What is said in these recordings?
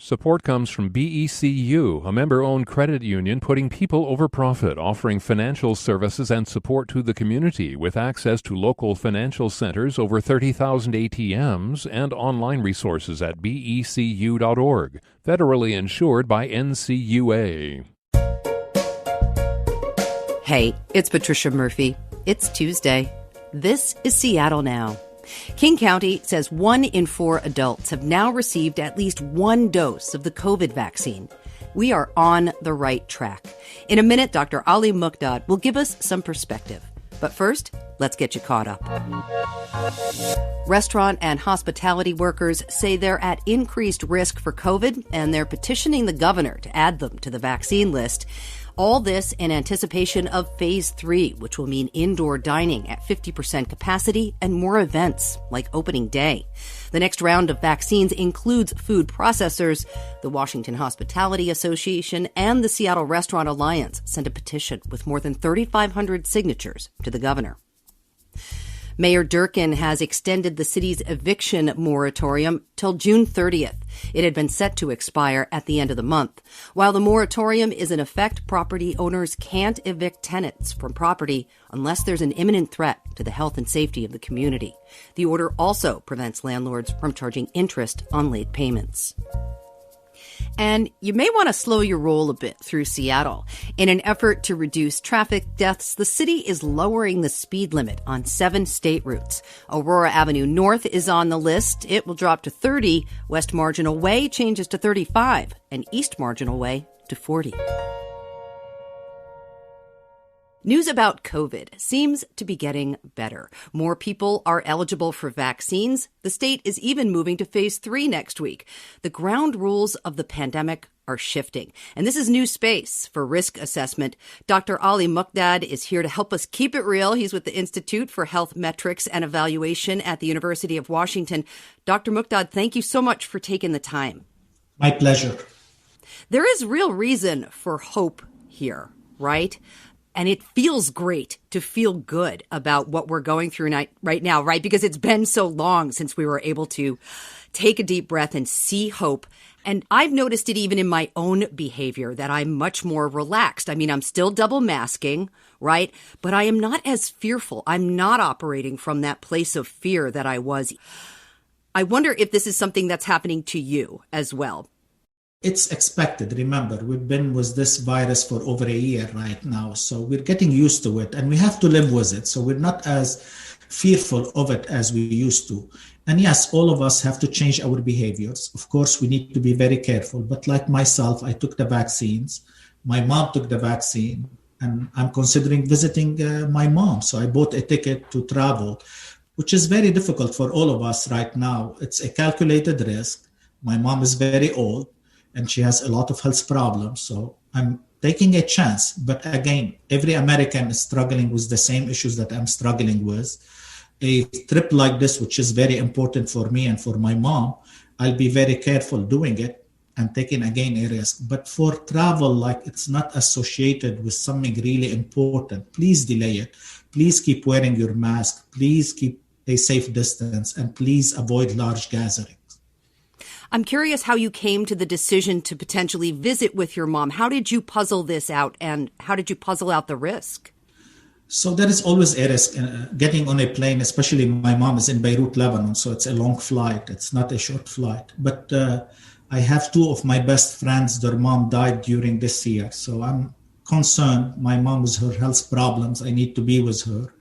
Support comes from BECU, a member-owned credit union putting people over profit, offering financial services and support to the community with access to local financial centers, over 30,000 ATMs, and online resources at becu.org. Federally insured by NCUA. Hey, it's Patricia Murphy. It's Tuesday. This is Seattle Now. King County says 1 in 4 adults have now received at least one dose of the COVID vaccine. We are on the right track. In a minute, Dr. Ali Mokdad will give us some perspective. But first, let's get you caught up. Restaurant and hospitality workers say they're at increased risk for COVID, and they're petitioning the governor to add them to the vaccine list. All this in anticipation of Phase 3, which will mean indoor dining at 50% capacity and more events, like opening day. The next round of vaccines includes food processors. The Washington Hospitality Association and the Seattle Restaurant Alliance sent a petition with more than 3,500 signatures to the governor. Mayor Durkin has extended the city's eviction moratorium till June 30th. It had been set to expire at the end of the month. While the moratorium is in effect, property owners can't evict tenants from property unless there's an imminent threat to the health and safety of the community. The order also prevents landlords from charging interest on late payments. And you may want to slow your roll a bit through Seattle. In an effort to reduce traffic deaths, the city is lowering the speed limit on 7 state routes. Aurora Avenue North is on the list. It will drop to 30. West Marginal Way changes to 35, and East Marginal Way to 40. News about COVID seems to be getting better. More people are eligible for vaccines. The state is even moving to Phase 3 next week. The ground rules of the pandemic are shifting. And this is new space for risk assessment. Dr. Ali Mokdad is here to help us keep it real. He's with the Institute for Health Metrics and Evaluation at the University of Washington. Dr. Mokdad, thank you so much for taking the time. My pleasure. There is real reason for hope here, right? And it feels great to feel good about what we're going through right now, right? Because it's been so long since we were able to take a deep breath and see hope. And I've noticed it even in my own behavior that I'm much more relaxed. I mean, I'm still double masking, right? But I am not as fearful. I'm not operating from that place of fear that I was. I wonder if this is something that's happening to you as well. It's expected. Remember, we've been with this virus for over a year right now. So we're getting used to it and we have to live with it. So we're not as fearful of it as we used to. And yes, all of us have to change our behaviors. Of course, we need to be very careful. But like myself, I took the vaccines. My mom took the vaccine and I'm considering visiting my mom. So I bought a ticket to travel, which is very difficult for all of us right now. It's a calculated risk. My mom is very old and she has a lot of health problems. So I'm taking a chance. But again, every American is struggling with the same issues that I'm struggling with. A trip like this, which is very important for me and for my mom, I'll be very careful doing it and taking again a risk. But for travel, like it's not associated with something really important, please delay it. Please keep wearing your mask. Please keep a safe distance and please avoid large gatherings. I'm curious how you came to the decision to potentially visit with your mom. How did you puzzle this out and how did you puzzle out the risk? So there is always a risk getting on a plane, especially my mom is in Beirut, Lebanon. So it's a long flight. It's not a short flight. But I have 2 of my best friends. Their mom died during this year. So I'm concerned. My mom with her health problems. I need to be with her.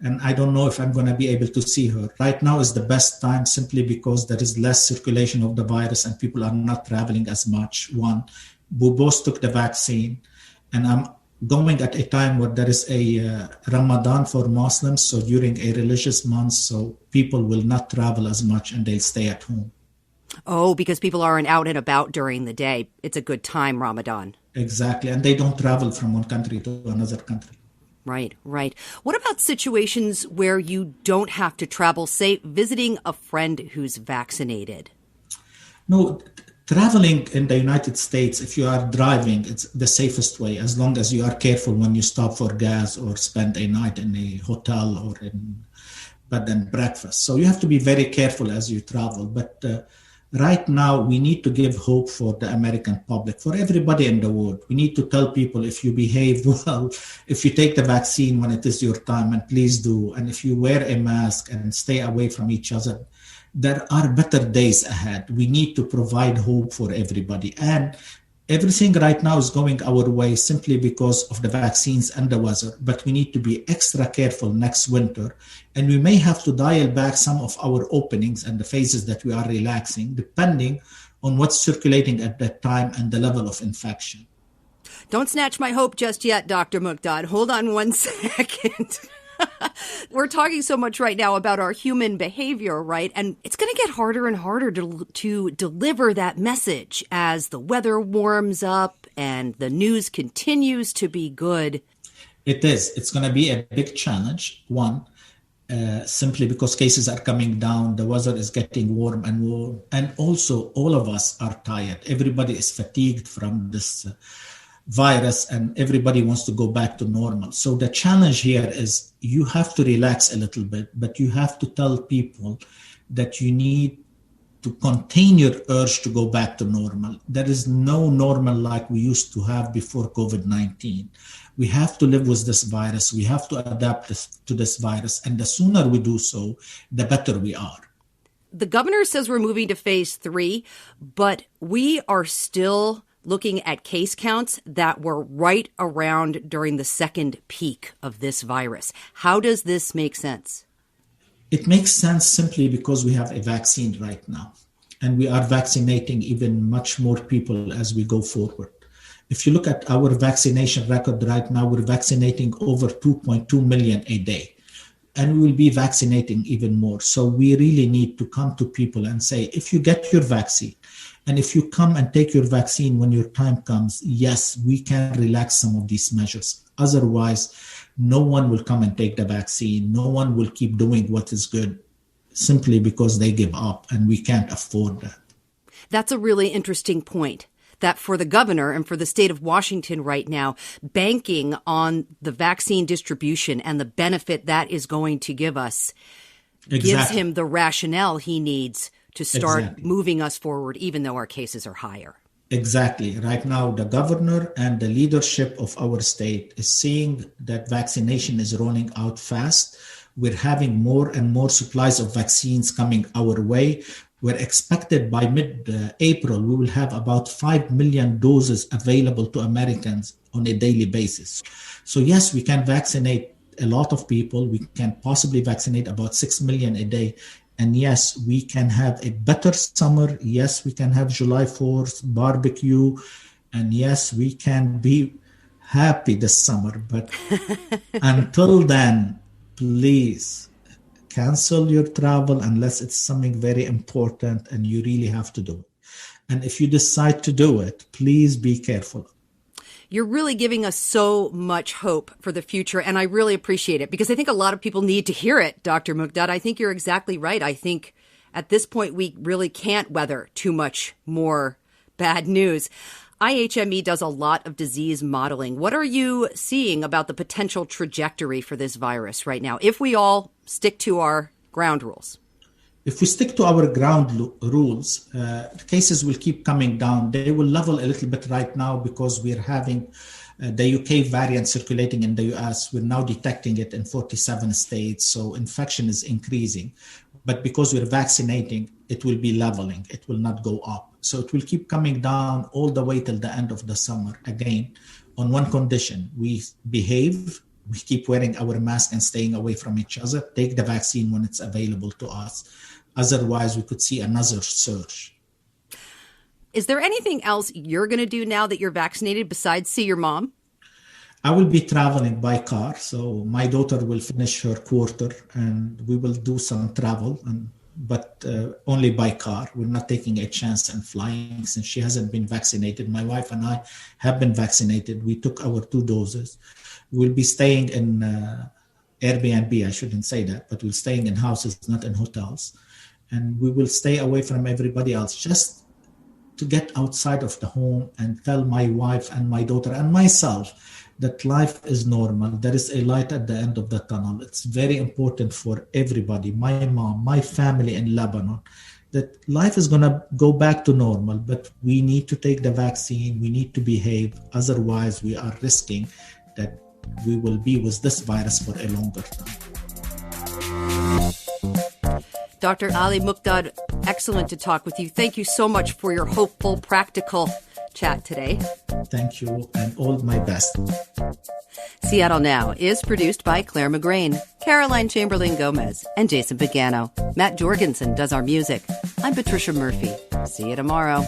And I don't know if I'm going to be able to see her. Right now is the best time simply because there is less circulation of the virus and people are not traveling as much. One, we both took the vaccine and I'm going at a time where there is a Ramadan for Muslims. So during a religious month, so people will not travel as much and they'll stay at home. Oh, because people aren't out and about during the day. It's a good time, Ramadan. Exactly. And they don't travel from one country to another country. Right, right. What about situations where you don't have to travel, say, visiting a friend who's vaccinated? No, traveling in the United States, if you are driving, it's the safest way, as long as you are careful when you stop for gas or spend a night in a hotel or in bed and breakfast. So you have to be very careful as you travel. But Right now, we need to give hope for the American public, for everybody in the world. We need to tell people, if you behave well, if you take the vaccine when it is your time, and please do, and if you wear a mask and stay away from each other, there are better days ahead. We need to provide hope for everybody. And everything right now is going our way simply because of the vaccines and the weather, but we need to be extra careful next winter. And we may have to dial back some of our openings and the phases that we are relaxing, depending on what's circulating at that time and the level of infection. Don't snatch my hope just yet, Dr. Mokdad. Hold on one second. We're talking so much right now about our human behavior, right? And it's going to get harder and harder to deliver that message as the weather warms up and the news continues to be good. It is. It's going to be a big challenge. One, simply because cases are coming down, the weather is getting warm and warm. And also, all of us are tired. Everybody is fatigued from this virus, and everybody wants to go back to normal. So the challenge here is you have to relax a little bit, but you have to tell people that you need to contain your urge to go back to normal. There is no normal like we used to have before COVID-19. We have to live with this virus. We have to adapt to this virus. And the sooner we do so, the better we are. The governor says we're moving to phase 3, but we are still looking at case counts that were right around during the second peak of this virus. How does this make sense? It makes sense simply because we have a vaccine right now, and we are vaccinating even much more people as we go forward. If you look at our vaccination record right now, we're vaccinating over 2.2 million a day, and we will be vaccinating even more. So we really need to come to people and say, if you get your vaccine, and if you come and take your vaccine when your time comes, yes, we can relax some of these measures. Otherwise, no one will come and take the vaccine. No one will keep doing what is good simply because they give up, and we can't afford that. That's a really interesting point, that for the governor and for the state of Washington right now, banking on the vaccine distribution and the benefit that is going to give us gives him the rationale he needs to start moving us forward, even though our cases are higher. Exactly. Right now, the governor and the leadership of our state is seeing that vaccination is rolling out fast. We're having more and more supplies of vaccines coming our way. We're expected by mid-April, we will have about 5 million doses available to Americans on a daily basis. So yes, we can vaccinate a lot of people. We can possibly vaccinate about 6 million a day. And yes, we can have a better summer. Yes, we can have July 4th barbecue. And yes, we can be happy this summer. But until then, please cancel your travel unless it's something very important and you really have to do it. And if you decide to do it, please be careful. You're really giving us so much hope for the future, and I really appreciate it because I think a lot of people need to hear it, Dr. Mokdad. I think you're exactly right. I think at this point we really can't weather too much more bad news. IHME does a lot of disease modeling. What are you seeing about the potential trajectory for this virus right now, if we all stick to our ground rules? If we stick to our ground rules, the cases will keep coming down. They will level a little bit right now because we're having the UK variant circulating in the US. We're now detecting it in 47 states, so infection is increasing. But because we're vaccinating, it will be leveling. It will not go up. So it will keep coming down all the way till the end of the summer. Again, on one condition, we behave, we keep wearing our mask and staying away from each other, take the vaccine when it's available to us. Otherwise, we could see another surge. Is there anything else you're going to do now that you're vaccinated besides see your mom? I will be traveling by car. So my daughter will finish her quarter and we will do some travel, but only by car. We're not taking a chance and flying since she hasn't been vaccinated. My wife and I have been vaccinated. We took our 2 doses. We'll be staying in Airbnb. I shouldn't say that, but we're staying in houses, not in hotels. And we will stay away from everybody else just to get outside of the home and tell my wife and my daughter and myself that life is normal. There is a light at the end of the tunnel. It's very important for everybody, my mom, my family in Lebanon, that life is going to go back to normal, but we need to take the vaccine. We need to behave. Otherwise, we are risking that we will be with this virus for a longer time. Dr. Ali Mokdad, excellent to talk with you. Thank you so much for your hopeful, practical chat today. Thank you, and all my best. Seattle Now is produced by Clare McGrane, Caroline Chamberlain Gomez, and Jason Pagano. Matt Jorgensen does our music. I'm Patricia Murphy. See you tomorrow.